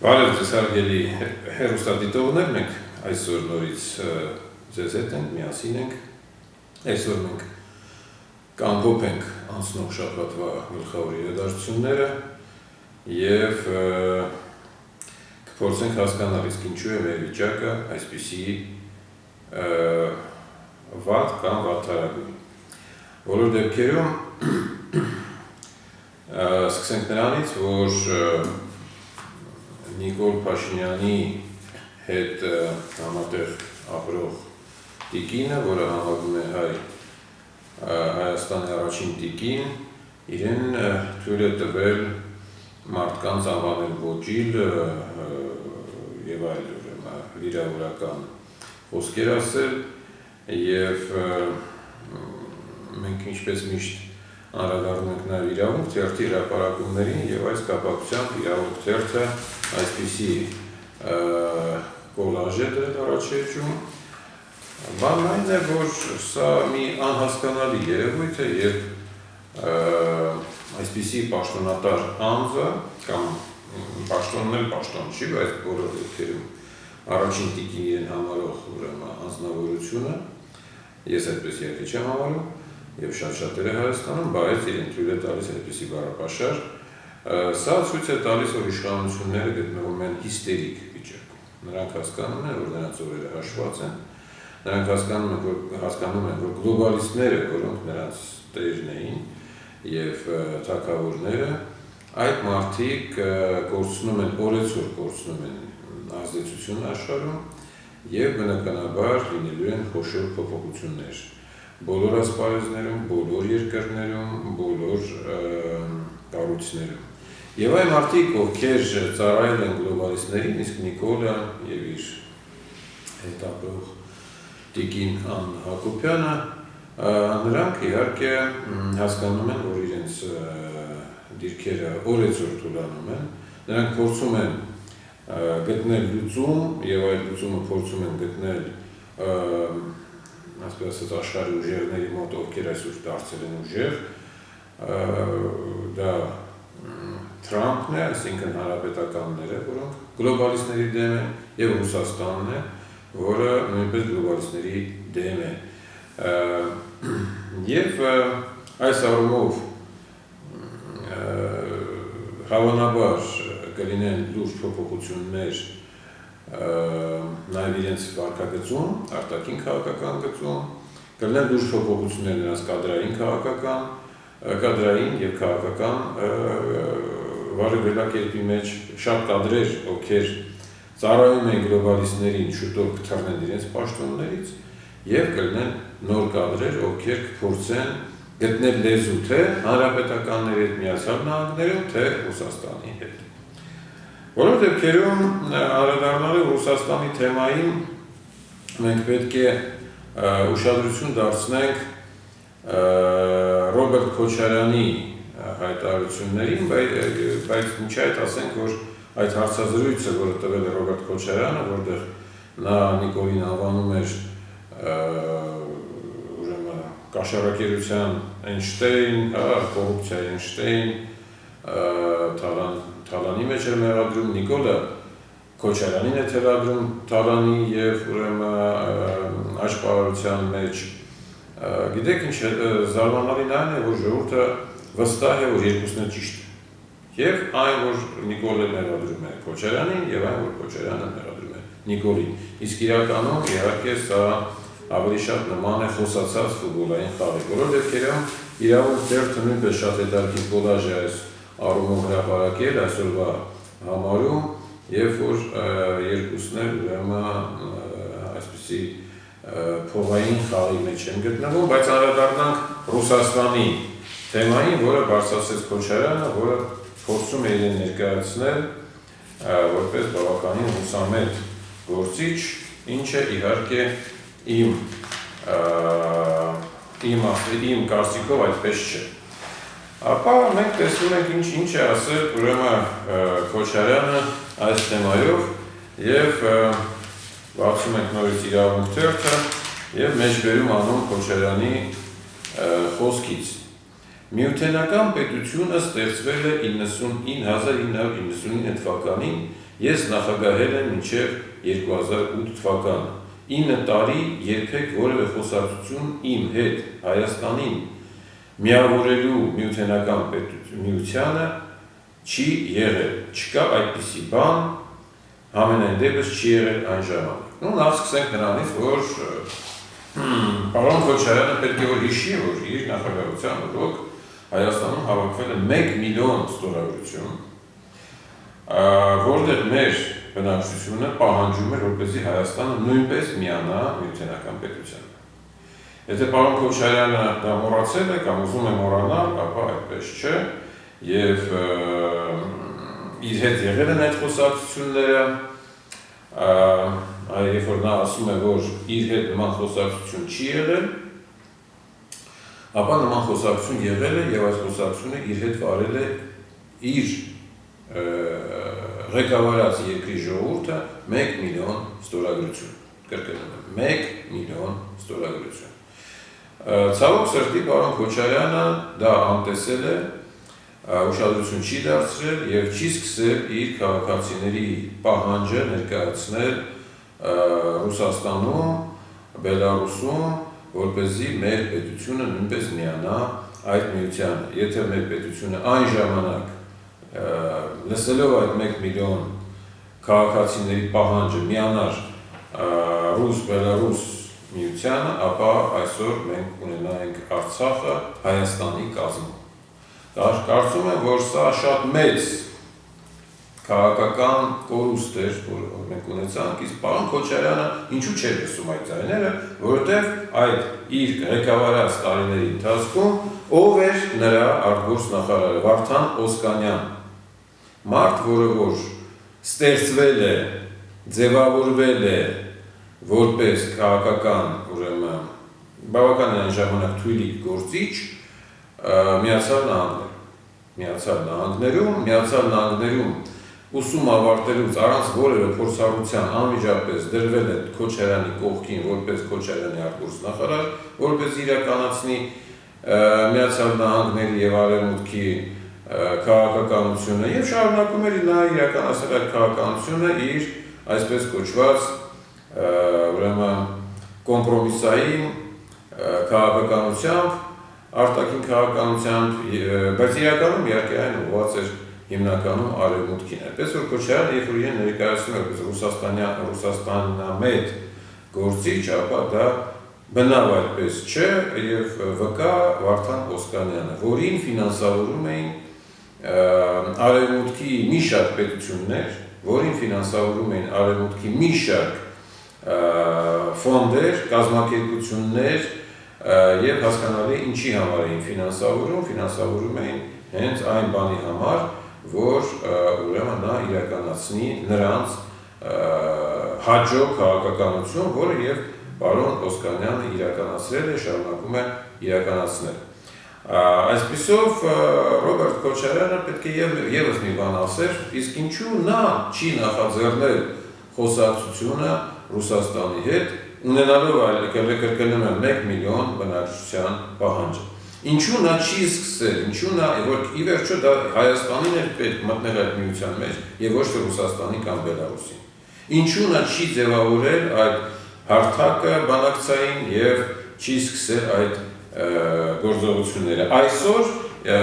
Բարև ձեզ հարգելի հեռուստադիտողներ, մենք այսօր նորից ձեզ հետ ենք, միասին ենք, այսօր մենք կամփոփենք անցնող շաբաթվա գլխավոր իրադարձությունները եւ կփորձենք հասկանալ իսկ ինչու է մեր վիճակը այսպիսի վատ կամ վատթարագույն։ Բոլոր դեպքերում սկսենք նրանից, որ Նիկոլ Փաշինյանի հետ համատեղ ապրող տիկինը, որը համարվում է Հայաստանի առաջին տիկին, իրեն թույլ է տվել մարդկանց անվանել ոճիլ եւ այլ վիրավորական խոսքեր ասել եւ մենք ինչպես միշտ անդրադառնում ենք նաեւ իրավունք թերթի հրապարակումներին եւ այս կապակցությամբ իրավունք թերթը այսպիսի կոլաժ է դրել առաջեջում, բանն այն է, որ սա մի անհասկանալի երևույթ է եւ այսպիսի պաշտոնատար անձը կամ պաշտոնն էլ պաշտոն չի, բայց բոլոր դեպքերում առաջին տիկին իրեն համարող անձնավորությունը, ես այդպես երբեք չեմ համարում եւ շատ-շատերը Հայաստանում, բայց իրեն թույլ է տալիս այդպիսի բառապաշար, սա ցույց է տալիս, որ իշխանությունները գտնվում են հիստերիկ վիճակում։ Նրանք հասկանում են, որ նրանց օրերը հաշված են, նրանք հասկանում են, որ գլոբալիստները, որոնք նրանց տերն էին եւ թագավորները, այդ մարդիկ կորցնում են օրեցօր կորցնում են ազդեցություն աշխարհում եւ բնականաբար լինելու են խոշոր փոփոխություններ բոլոր ասպարեզներում, բոլոր երկրներում, բոլոր կառույցներում։ Եվ այն մարդիկ, ովքեր ծառայել են գլոբալիստներին, իսկ Նիկոլը եւ իր հետ ապրող տիկին Աննա Հակոբյանը, նրանք իհարկե հասկանում են, որ իրենց դիրքերը օրեցօր թուլանում են, նրանք փորձում են գտնել լուծում եւ այդ լուծումը փորձում են գտնել ասես աշխարհի ուժերների մոտ, ովքեր այսօր դարձել են ուժեր, դա Թրամփն է, այսինքն հանրապետականները, որոնք գլոբալիստների դեմ են, եւ Ռուսաստանն է, որը նույնպես գլոբալիստների դեմ է։ Եվ այս առումով հավանաբար կլինեն լուրջ փոփոխություններ նաև իրենց վարքագծում, արտաքին քաղաքական գծում, կլինեն լուրջ փոփոխություններ նրանց կադրային եւ քաղաքական վարվելակերպի մեջ, շատ կադրեր, ովքեր ծառայում են գլոբալիստներին, շուտով կթռնեն իրենց պաշտոններից եւ կլինեն նոր կադրեր, ովքեր կփորձեն գտնել լեզու թե հանրապետականների հետ Միացյալ Նահանգներում, թե Ռուսաստանի հետ։ Բոլոր դեպքերում անդրադառնալով Ռուսաստանի թեմային մենք պետք է ուշադրություն դարձնենք Ռոբերտ Քոչարյանի հայտարարություններին, բայց մինչ այդ ասենք, որ այդ հարցազրույցը, որը տվել է Ռոբերտ Քոչարյանը, որտեղ նա Նիկոլին անվանում էր կաշառակերության Էյնշտեյն, կոռուպցիայի Էյնշտեյն, Թալանի մեջ է մեղադրում, Նիկոլը Քոչարյանին է թելադրում Թալանի եւ ուրեմն աշխարհության մեջ։ Գիտեք ինչ զարմանալին այն է, որ ժողովուրդը վստահ է, որ երկուսն էլ ճիշտ է։ Եվ այն, որ Նիկոլը մեղադրում է Քոչարյանին, եւ այն, որ Քոչարյանը մեղադրում է Նիկոլին։ Իսկ իրականում իհարկե սա ավելի շատ նման է խոսացած ֆուտբոլային խաղի։ Բոլոր դեպքերում իրավունք թերթը նույնպես շատ հետաքրքիր կոլաժ է այս առումով հրապարակել այսօրվա համարում, երբ որ երկուսն էլ ուրեմն այսպիսի փողային խաղի մեջ են գտնվում, բայց անդրադառնանք Ռուսաստանի թեմային, որը բարձրացրեց Քոչարյանը, որը փորձում է իրեն ներկայացնել որպես բավականին հուսամետ գործիչ, ինչը իհարկե իմ կարծիքով այդպես չէ։ Ապա մենք տեսնում ենք ինչ է ասել ուրեմն Քոչարյանը այս թեմայով եւ բացում ենք նորից իրավունք թերթը եւ մեջբերում անում Քոչարյանի խոսքից։ Միութենական պետությունը ստեղծվել է 1999 թվականին, ես նախագահել եմ մինչև 2008 թվականը։ 9 տարի երբեք որևէ խոսակցություն իմ հետ Հայաստանին միավորելու միութենական միությանը չի եղել, չկա այդպիսի բան, համենայն դեպս չի եղել այն ժամանակ։ Նախ սկսենք նրանից, որ պարոն Քոչարյանը պետք է որ հիշի, որ իր նախագահության օրոք Հայաստանում հավաքվել է 1 միլիոն ստորագրություն, որտեղ մեր բնակչությունը պահանջում էր, որպեսզի Հայաստանը նույնպես միանա միութենական պետությանը։ Եթե պարոն Քոչարյանը դա մոռացել է կամ ուզում է մոռանալ, ապա այդպես չէ, եւ իր հետ եղել են այդ խոսակցությունները, երբ որ նա ասում է, որ իր հետ նման խոսակցություն չի եղել, ապա նման խոսակցություն եղել է եւ այս խոսակցությունը իր հետ վարել է իր ղեկավարած երկրի ժողովուրդը 1 միլիոն ստորագրություն, կրկնում եմ, 1 միլիոն ստորագրություն։ Ցավոք սրտի պարոն Քոչարյանը դա անտեսել է, ուշադրություն չի դարձրել եւ չի սկսել իր քաղաքացիների պահանջը ներկայացնել Ռուսաստանում, Բելարուսում, որպեսզի մեր պետությունը նույնպես միանա այդ միությանը։ Եթե մեր պետությունը այն ժամանակ լսելով այդ 1 միլիոն քաղաքացիների պահանջը միանար Ռուս-Բելարուս միությանը, ապա այսօր մենք ունենայինք Արցախը Հայաստանի կազմում։ Կարծում եմ, որ սա շատ մեծ քաղաքական կորուստ էր, որ մենք ունեցանք, իսկ պարոն Քոչարյանը ինչու չէր լսում այդ ձայները, որովհետև այդ իր ղեկավարած տարիների ընթացքում ով էր նրա արտգործնախարարը, Վարդան Օսկանյան, մարդ, որը որ ստեղծվել է, ձևավորվել է որպես քաղաքական, ուրեմն բավականին ժամանակ թույլիկ գործիչ, Միացյալ Նահանգներում ուսում ավարտելուց առանց որևէ փորձառության անմիջապես դրվել է Քոչարյանի կողքին որպես Քոչարյանի արտգործնախարար, որպես իրականացնի Միացյալ Նահանգների եւ Արևմուտքի քաղաքականությունը եւ շարունակում էր նա իրականացնել այդ քաղաքականությունը իր այսպես կոչված ուրեմն կոմպրոմիսային քաղաքականությամբ, արտաքին քաղաքականությամբ, բայց իրականում իհարկե այն ուղղված էր հիմնականում Արևմուտքին։ Այդպես որ Քոչարյանը, երբ որ իրեն ներկայացնում է որպես Ռուսաստանամետ գործիչ, ապա դա բնավ այդպես չէ եւ վկա Վարդան Օսկանյանը, որին ֆինանսավորում էին Արևմուտքի մի շարք պետություններ, որին ֆինանսավորում էին Արևմուտքի մի շարք ֆոնդեր, կազմակերպություններ եւ հասկանալի ինչի համար էին ֆինանսավորում էին հենց այն բանի համար, որ ուրեմն նա իրականացնի նրանց հաջող քաղաքականություն, որը եւ պարոն Օսկանյանը իրականացրել է, շարունակում է իրականացնել։ Այսպիսով Ռոբերտ Քոչարյանը պետք է եւս մի բան ասեր, իսկ ինչու նա չի նախաձեռնել խոսակցությունը Ռուսաստանի հետ, ունենալով կրկնում եմ 1 միլիոն բնակչության պահանջը։ Ինչու նա չի սկսել, ինչու նա, որ ի վերջո դա Հայաստանին էր պետք մտնել այդ միության մեջ եւ ոչ թե Ռուսաստանի կամ Բելարուսին։ Ինչու նա չի ձևավորել այդ հարթակը բանակցային եւ չի սկսել այդ գործողությունները։ Այսօր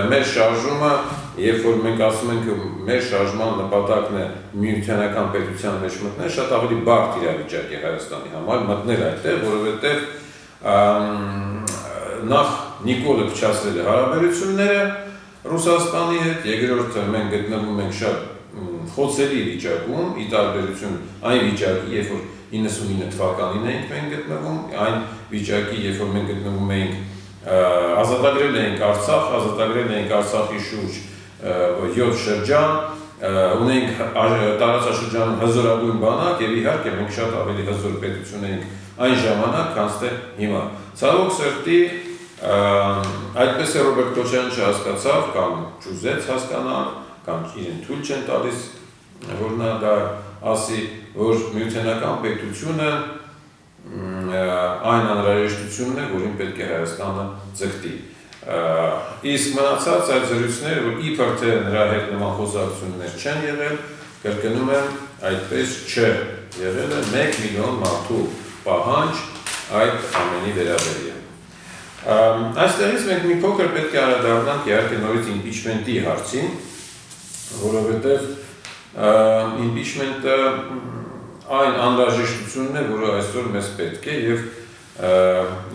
մեր շարժումը, երբ որ մենք ասում ենք մեր շարժման նպատակն է միութենական պետության մեջ մտնել, շատ ավելի բարդ իրավիճակ է Հայաստանի համար մտնել այդտեղ, որովհետեւ նախ Նիկոլը փչացրել է հարաբերությունները Ռուսաստանի հետ, երկրորդը մենք գտնվում ենք շատ խոցելի վիճակում, ի տարբերություն այն վիճակի, երբ որ 99 թվականին էինք մենք գտնվում, այն վիճակի, երբ որ մենք գտնվում էինք ազատագրել էինք Արցախ, ազատագրել էինք Արցախի շուրջ 7 շրջան, ունենք տարածաշրջանում հզորագույն բանակ եւ իհարկե մենք շատ ավելի հզոր պետություն էինք այն ժամանակ, քան թե հիմա։ Ցավոք սրտի այդպես է Ռոբերտ Քոչարյանը չհասկացավ կամ չուզեց հասկանալ կամ իրեն թույլ չեն տալիս, որ նա դա ասի, որ միութենական պետությունը այն անհրաժեշտությունն է, որին պետք է Հայաստանը ձգտի։ Իսկ մնացած այդ զրույցները, որ իբր թե նրա հետ նման խոսակցություններ չեն եղել, կրկնում եմ, այդպես չէ, եղել է 1 միլիոն մարդու պահանջ այդ ամենի վերաբերյալ։ Այստեղից մենք մի փոքր պետք է անդրադառնանք իհարկե նորից impeachment-ի հարցին, որովհետև impeachment-ը այն անհրաժեշտությունն է, որը այսօր մեզ պետք է եւ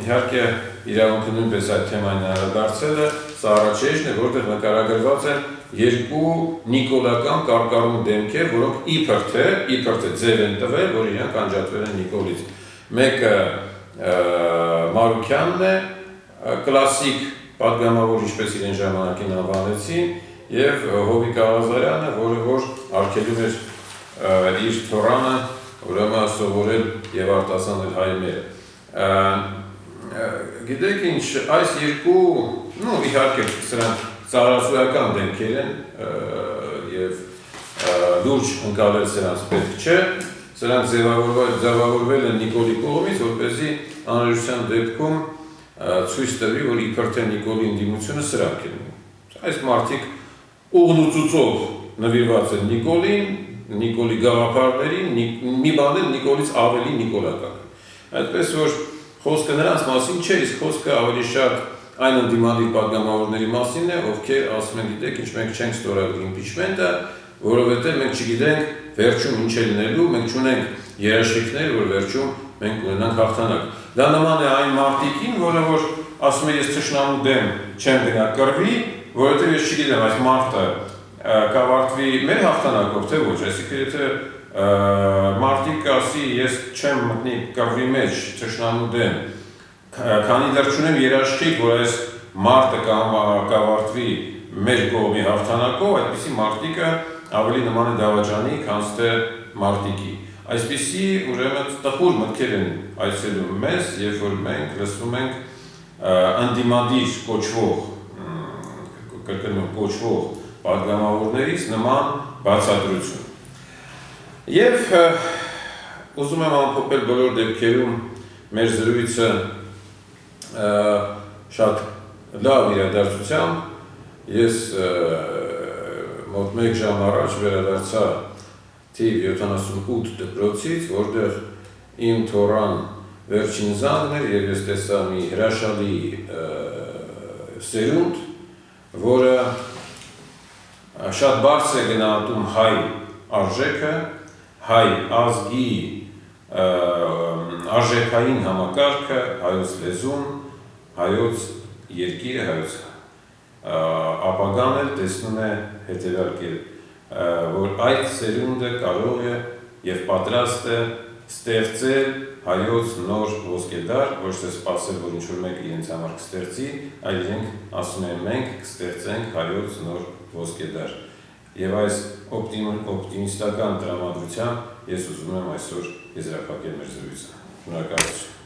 իհարկե իրավունքը նույնպես այդ թեմային անդրադարձելը սա առաջեջն է, որտեղ նկարագրված են երկու նիկոլական կարկառուն դեմքեր, որոնք իբր թե ձև են տվել, որ իրանք անջատվել են Նիկոլից։ Մեկը Մարուքյանն է, կլասիկ պատգամավոր, ինչպես իրեն ժամանակին անվանեցին, եւ Հովիկ Աղազարյանը, որը որ արգելում էր իր թորանը ուրեմն սովորել եւ արտասանել հայմերը։ Գիտեք ինչ, այս երկու, իհարկե սրանք ծառացուական դեմքեր են եւ լուրջ ընկալել սրանց պետք չէ, սրանք ձևավորվել են Նիկոլի կողմից, որպեսզի անհրաժեշտության դեպքում ցույց տվի, որ իբր թե Նիկոլի ընդդիմությունը սրանք են։ Այս մարդիկ ուղղությունով նվիրված են Նիկոլին, Նիկոլի գաղափարներին, մի բան էլ Նիկոլից ավելի նիկոլական։ Այդպես որ խոսքը նրանց մասին չէ, իսկ խոսքը ավելի շատ այն ընդդիմադիր պատգամավորների մասին է, ովքեր ասում են, գիտեք, ինչ մենք չենք ստորագրել impeachment-ը, որովհետև մենք չգիտենք վերջում ինչ է լինելու, մենք չունենք երաշխիքներ, որ վերջում մենք ունենանք հաղթանակ։ Դա նման է այն մարդիկին, որը որ ասում է, ես թշնամու դեմ չեմ գնա կռվի, որովհետև ես չգիտեմ, այս մարդը կավարտվի մեր հաղթանակով, թե ոչ, այսինքն եթե մարդիկ ասի, ես չեմ մտնի կռվի մեջ թշնամու դեմ, քանի դեռ չունեմ երաշխիք, որ այս մարդը կավարտվի մեր կողմի հաղթանակով, այդպիսի մարդիկը ավելի նման է դավաճանի, քան թե մարդիկի։ Այսպիսի ուրեմն տխուր մտքեր են այցելում մեզ, երբ որ մենք լսում ենք ընդդիմադիր կոչվող պատգամավորներից նման բացատրություն։ Եվ ուզում եմ ամփոփել բոլոր դեպքերում մեր զրույցը շատ լավ իրադարձությամբ, ես մոտ 1 ժամ առաջ վերադարձա թիվ 78 դպրոցից, որտեղ իմ թորան վերջին զանգն էր եւ ես տեսա մի հրաշալի սերունդ, որը շատ բարձր է գնահատում հայ արժեքը, հայ ազգի արժեքային համակարգը, հայոց լեզուն, հայոց երկիրը, հայոց ապագան էլ տեսնում է հետևյալ կերպ, որ այդ սերունդը կարող է եւ պատրաստ է ստեղծել հայոց նոր ոսկեդար, ոչ թե սպասել, որ ինչ-որ մեկ իրենց համար կստեղծի, այլ իրենք ասում են մենք կստեղծենք հայոց նոր ոսկեդար։ Եվ այս օպտիմիստական տրամադրությամբ ես ուզում եմ այսօր եզրափակել մեր զրույցը։ Շնորհակալություն։